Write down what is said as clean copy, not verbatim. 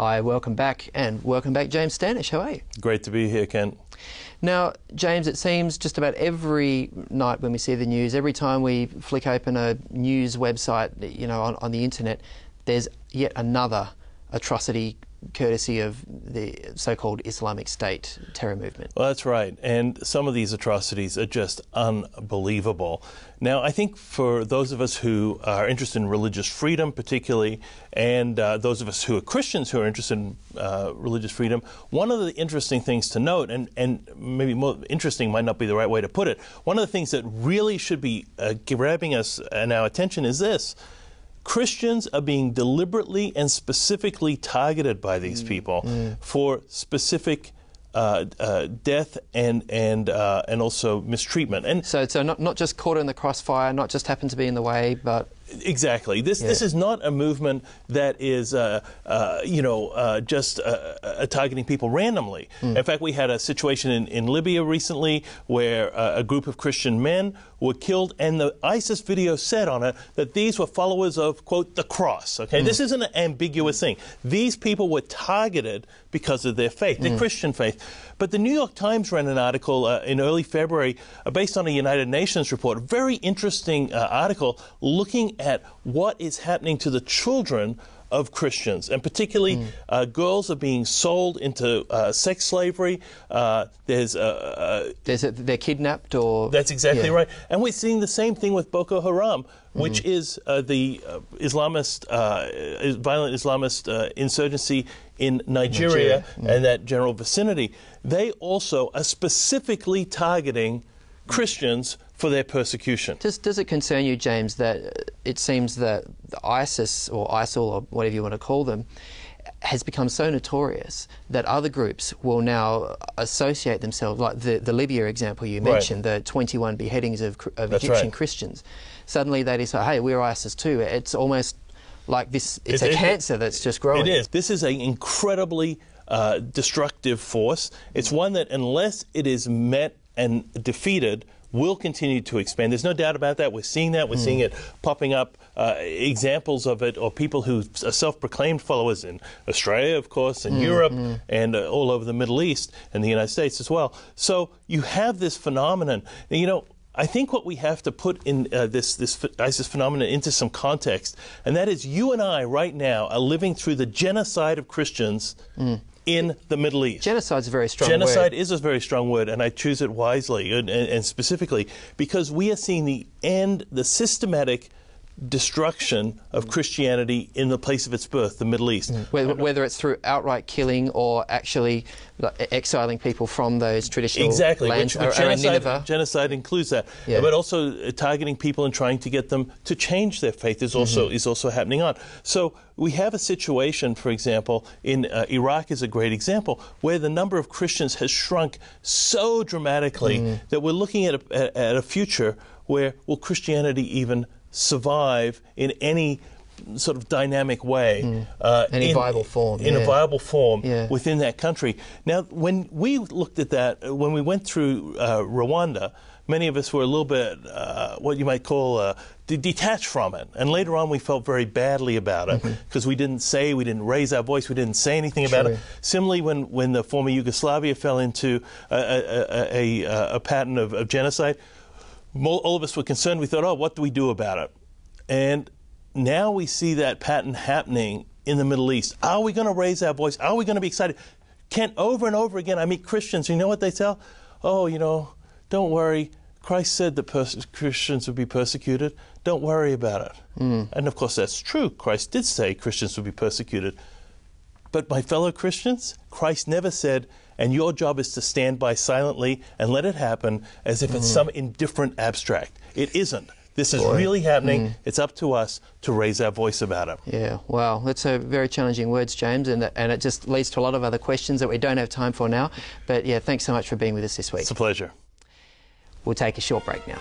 Hi, welcome back, and welcome back, James Standish. How are you? Great to be here, Kent. Now, James, it seems just about every night when we see the news, every time we flick open a news website, you know, on the internet, there's yet another atrocity courtesy of the so-called Islamic State terror movement. Well, that's right. And some of these atrocities are just unbelievable. Now, I think for those of us who are interested in religious freedom particularly, and those of us who are Christians who are interested in religious freedom, one of the interesting things to note, and maybe more interesting might not be the right way to put it, one of the things that really should be grabbing us and our attention is this. Christians are being deliberately and specifically targeted by these people for specific death and also mistreatment. And so not just caught in the crossfire, not just happened to be in the way, but exactly. This is not a movement that is just targeting people randomly. In fact, we had a situation in Libya recently where a group of Christian men were killed, and the ISIS video said on it that these were followers of, quote, the cross. Okay, this isn't an ambiguous thing. These people were targeted because of their faith, their Christian faith. But the New York Times ran an article in early February based on a United Nations report, a very interesting article looking at what is happening to the children of Christians, and particularly girls are being sold into sex slavery. They're kidnapped, or that's exactly right. And we're seeing the same thing with Boko Haram, which is the Islamist, violent Islamist insurgency in Nigeria and that general vicinity. They also are specifically targeting Christians for their persecution. Does it concern you, James, that it seems that the ISIS or ISIL or whatever you want to call them has become so notorious that other groups will now associate themselves, like the Libya example you mentioned, the 21 beheadings of Egyptian Christians. Suddenly they decide, hey, we're ISIS too. It's almost like this, it's a cancer that's just growing. It is. This is an incredibly destructive force. It's one that, unless it is met and defeated, will continue to expand. There's no doubt about that. We're seeing that. We're seeing it popping up, examples of it, or people who are self-proclaimed followers in Australia, of course, and Europe, and all over the Middle East, and the United States as well. So you have this phenomenon. You know, I think what we have to put in this ISIS phenomenon into some context, and that is you and I right now are living through the genocide of Christians in the Middle East. Genocide's a very strong word. Genocide is a very strong word, and I choose it wisely and specifically because we are seeing the systematic destruction of Christianity in the place of its birth, the Middle East. Whether it's through outright killing or actually exiling people from those traditional lands. Which genocide includes that. But also targeting people and trying to get them to change their faith is also happening on. So we have a situation, for example, in Iraq is a great example, where the number of Christians has shrunk so dramatically that we're looking at a future where will Christianity even survive in any sort of dynamic way, any viable form, in a viable form within that country. Now, when we looked at that, when we went through Rwanda, many of us were a little bit, what you might call, detached from it. And later on, we felt very badly about it because we didn't raise our voice, we didn't say anything about it. Similarly, when the former Yugoslavia fell into a pattern of genocide, all of us were concerned. We thought, oh, what do we do about it? And now we see that pattern happening in the Middle East. Are we going to raise our voice? Are we going to be excited? Kent, over and over again, I meet Christians. You know what they tell? Oh, you know, don't worry. Christ said that Christians would be persecuted. Don't worry about it. And of course, that's true. Christ did say Christians would be persecuted. But my fellow Christians, Christ never said, and your job is to stand by silently and let it happen as if it's some indifferent abstract. It isn't. This is really happening. It's up to us to raise our voice about it. Yeah, wow, that's a very challenging words, James, and it just leads to a lot of other questions that we don't have time for now. But yeah, thanks so much for being with us this week. It's a pleasure. We'll take a short break now.